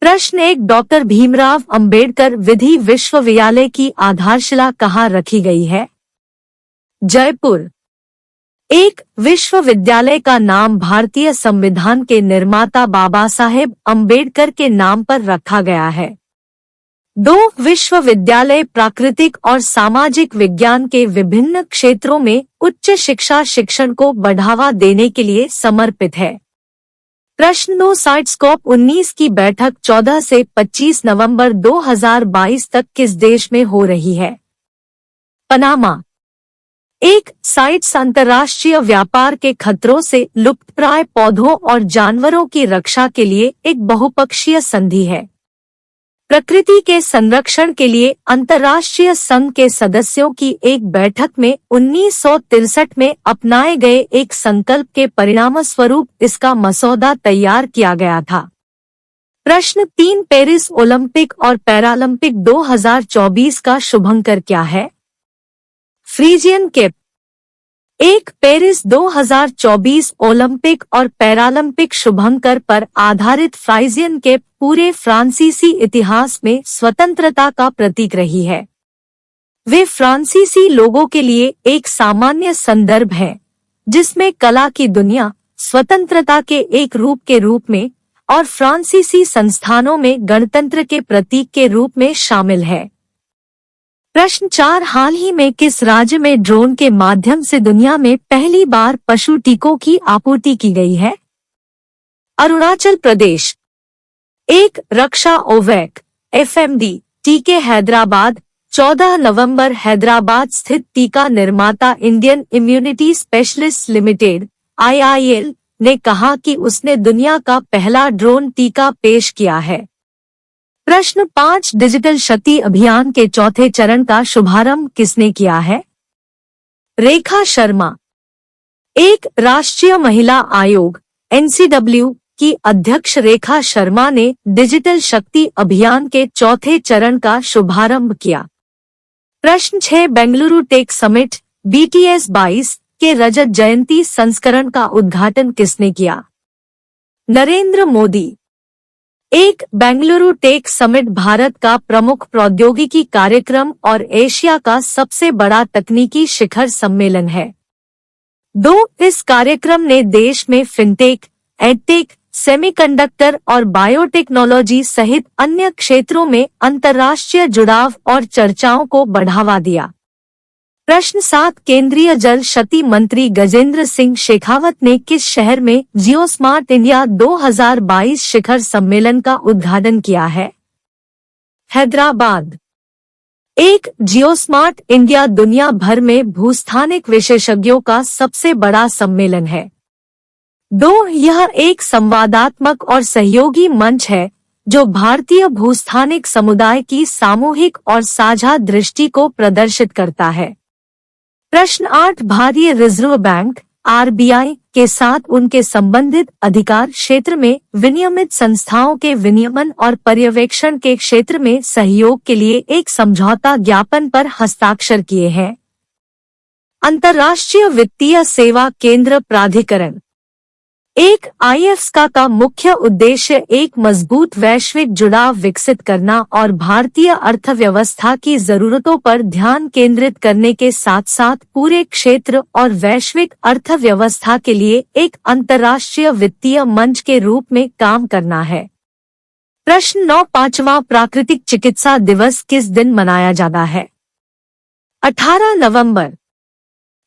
प्रश्न 1, डॉक्टर भीमराव अंबेडकर विधि विश्वविद्यालय की आधारशिला कहाँ रखी गई है? जयपुर। 1, विश्वविद्यालय का नाम भारतीय संविधान के निर्माता बाबा साहेब अंबेडकर के नाम पर रखा गया है। 2, विश्वविद्यालय प्राकृतिक और सामाजिक विज्ञान के विभिन्न क्षेत्रों में उच्च शिक्षा शिक्षण को बढ़ावा देने के लिए समर्पित है। प्रश्न 2, साइटस्कोप 19 की बैठक 14 से 25 नवंबर 2022 तक किस देश में हो रही है? पनामा। 1, साइट्स अंतर्राष्ट्रीय व्यापार के खतरों से लुप्तप्राय पौधों और जानवरों की रक्षा के लिए एक बहुपक्षीय संधि है। प्रकृति के संरक्षण के लिए अंतर्राष्ट्रीय संघ के सदस्यों की एक बैठक में 1963 में अपनाए गए एक संकल्प के परिणामस्वरूप इसका मसौदा तैयार किया गया था। प्रश्न 3, पेरिस ओलंपिक और पैरालंपिक 2024 का शुभंकर क्या है? Phrygian cap. 1, पेरिस 2024 ओलंपिक और पैरालंपिक शुभंकर पर आधारित फ्राइजियन केप पूरे फ्रांसीसी इतिहास में स्वतंत्रता का प्रतीक रही है। वे फ्रांसीसी लोगों के लिए एक सामान्य संदर्भ है जिसमें कला की दुनिया स्वतंत्रता के एक रूप के रूप में और फ्रांसीसी संस्थानों में गणतंत्र के प्रतीक के रूप में शामिल है। प्रश्न 4, हाल ही में किस राज्य में ड्रोन के माध्यम से दुनिया में पहली बार पशु टीकों की आपूर्ति की गई है? अरुणाचल प्रदेश। 1, रक्षा ओवैक FMD टीके हैदराबाद 14 नवंबर। हैदराबाद स्थित टीका निर्माता Indian immunity specialist limited IIL ने कहा कि उसने दुनिया का पहला ड्रोन टीका पेश किया है। प्रश्न 5, डिजिटल शक्ति अभियान के चौथे चरण का शुभारंभ किसने किया है? रेखा शर्मा। 1, राष्ट्रीय महिला आयोग NCW की अध्यक्ष रेखा शर्मा ने डिजिटल शक्ति अभियान के चौथे चरण का शुभारंभ किया। प्रश्न 6, बेंगलुरु टेक समिट BTS 22 के रजत जयंती संस्करण का उद्घाटन किसने किया? नरेंद्र मोदी। 1, बेंगलुरु टेक समिट भारत का प्रमुख प्रौद्योगिकी कार्यक्रम और एशिया का सबसे बड़ा तकनीकी शिखर सम्मेलन है। 2, इस कार्यक्रम ने देश में फिनटेक, एडटेक, सेमीकंडक्टर और बायोटेक्नोलॉजी सहित अन्य क्षेत्रों में अंतर्राष्ट्रीय जुड़ाव और चर्चाओं को बढ़ावा दिया। प्रश्न 7, केंद्रीय जल शक्ति मंत्री गजेंद्र सिंह शेखावत ने किस शहर में जियो स्मार्ट इंडिया 2022 शिखर सम्मेलन का उद्घाटन किया है? हैदराबाद। 1, जियो स्मार्ट इंडिया दुनिया भर में भूस्थानिक विशेषज्ञों का सबसे बड़ा सम्मेलन है। 2, यह एक संवादात्मक और सहयोगी मंच है जो भारतीय भूस्थानिक समुदाय की सामूहिक और साझा दृष्टि को प्रदर्शित करता है। प्रश्न 8, भारतीय रिजर्व बैंक RBI के साथ उनके संबंधित अधिकार क्षेत्र में विनियमित संस्थाओं के विनियमन और पर्यवेक्षण के क्षेत्र में सहयोग के लिए एक समझौता ज्ञापन पर हस्ताक्षर किए हैं। अंतर्राष्ट्रीय वित्तीय सेवा केंद्र प्राधिकरण। 1, IFSCA का मुख्य उद्देश्य एक मजबूत वैश्विक जुड़ाव विकसित करना और भारतीय अर्थव्यवस्था की जरूरतों पर ध्यान केंद्रित करने के साथ साथ पूरे क्षेत्र और वैश्विक अर्थव्यवस्था के लिए एक अंतर्राष्ट्रीय वित्तीय मंच के रूप में काम करना है। प्रश्न 9, 5वां प्राकृतिक चिकित्सा दिवस किस दिन मनाया जाता है? 18 नवंबर।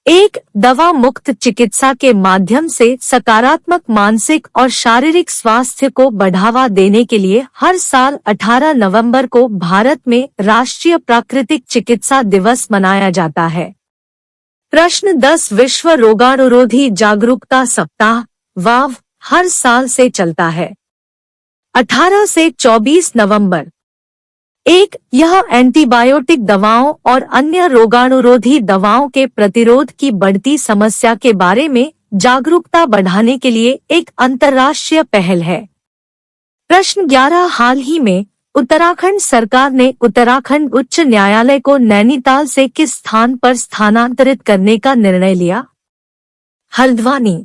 1, दवा मुक्त चिकित्सा के माध्यम से सकारात्मक मानसिक और शारीरिक स्वास्थ्य को बढ़ावा देने के लिए हर साल 18 नवंबर को भारत में राष्ट्रीय प्राकृतिक चिकित्सा दिवस मनाया जाता है। प्रश्न 10, विश्व रोगाणुरोधी जागरूकता सप्ताह वाव हर साल से चलता है। 18 से 24 नवंबर। 1, यह एंटीबायोटिक दवाओं और अन्य रोगाणुरोधी दवाओं के प्रतिरोध की बढ़ती समस्या के बारे में जागरूकता बढ़ाने के लिए एक अंतर्राष्ट्रीय पहल है। प्रश्न 11, हाल ही में उत्तराखंड सरकार ने उत्तराखंड उच्च न्यायालय को नैनीताल से किस स्थान पर स्थानांतरित करने का निर्णय लिया? हल्द्वानी।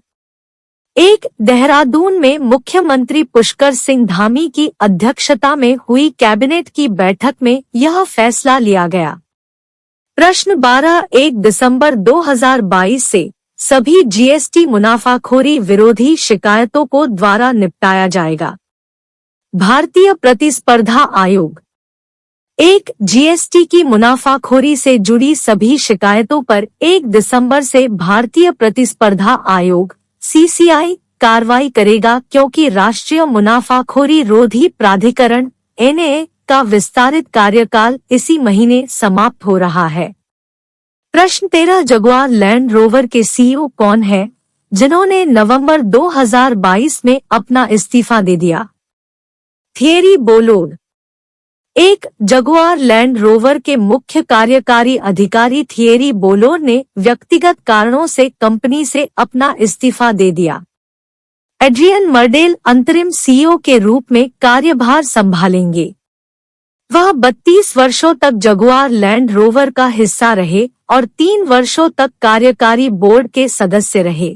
एक देहरादून में मुख्यमंत्री पुष्कर सिंह धामी की अध्यक्षता में हुई कैबिनेट की बैठक में यह फैसला लिया गया। प्रश्न 12 1 दिसंबर 2022 से सभी जीएसटी मुनाफाखोरी विरोधी शिकायतों को द्वारा निपटाया जाएगा। भारतीय प्रतिस्पर्धा आयोग 1 जीएसटी की मुनाफाखोरी से जुड़ी सभी शिकायतों पर 1 दिसंबर से भारतीय प्रतिस्पर्धा आयोग सीसीआई कार्रवाई करेगा, क्योंकि राष्ट्रीय मुनाफाखोरी रोधी प्राधिकरण एनए का विस्तारित कार्यकाल इसी महीने समाप्त हो रहा है। प्रश्न 13 जगुआर लैंड रोवर के सीईओ कौन है जिन्होंने नवंबर 2022 में अपना इस्तीफा दे दिया? थियरी बोलोर 1 जगुआर लैंड रोवर के मुख्य कार्यकारी अधिकारी थियरी बोलोर ने व्यक्तिगत कारणों से कंपनी से अपना इस्तीफा दे दिया। एड्रियन मर्डेल अंतरिम सीईओ के रूप में कार्यभार संभालेंगे। वह 32 वर्षों तक जगुआर लैंड रोवर का हिस्सा रहे और 3 वर्षों तक कार्यकारी बोर्ड के सदस्य रहे।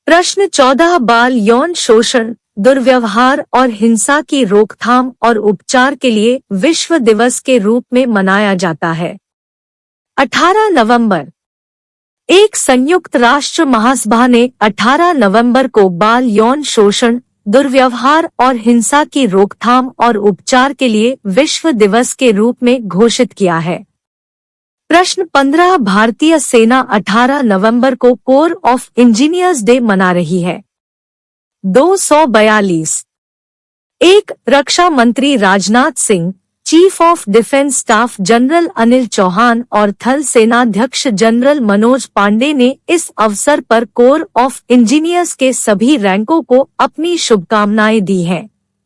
प्रश्न 14 बाल यौन शोषण, दुर्व्यवहार और हिंसा की रोकथाम और उपचार के लिए विश्व दिवस के रूप में मनाया जाता है। 18 नवंबर एक संयुक्त राष्ट्र महासभा ने 18 नवंबर को बाल यौन शोषण, दुर्व्यवहार और हिंसा की रोकथाम और उपचार के लिए विश्व दिवस के रूप में घोषित किया है। प्रश्न 15 भारतीय सेना 18 नवंबर को कोर ऑफ इंजीनियर्स डे मना रही है। 242 1 रक्षा मंत्री Rajnath Singh, chief of defence staff general Anil Chauhan और थल सेनाध्यक्ष जनरल मनोज पांडे ने इस अवसर पर कोर ऑफ इंजीनियर्स के सभी रैंकों को अपनी शुभकामनाएं दी हैं।